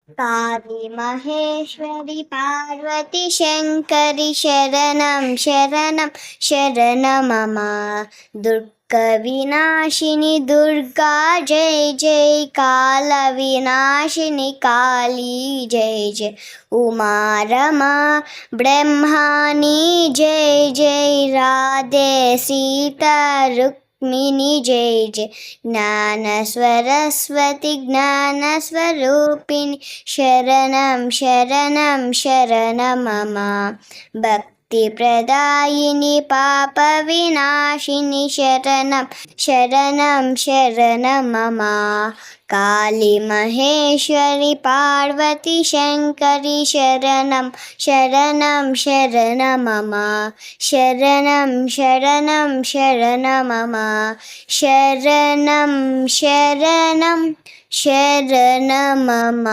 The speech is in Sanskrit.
काली महेश्वरी पार्वती शङ्करि शरणं शरणं शरणं मम दुर्गविनाशिनि दुर्गा जय जय कालविनाशिनि काली जय जय उमा रमा ब्रह्माणि जय जय राधे सीता रुक्मिणी जय जय ज्ञानस्वरस्वती ज्ञानस्वरूपिणि शरणं शरणं शरणं मम भक्तिप्रदायिनि पापविनाशिनि शरणं शरणं शरणं मम काली महेश्वरी पार्वती शङ्करि शरणं शरणं शरणं मम शरणं शरणं शरणं मम शरणं शरणं शरणं मम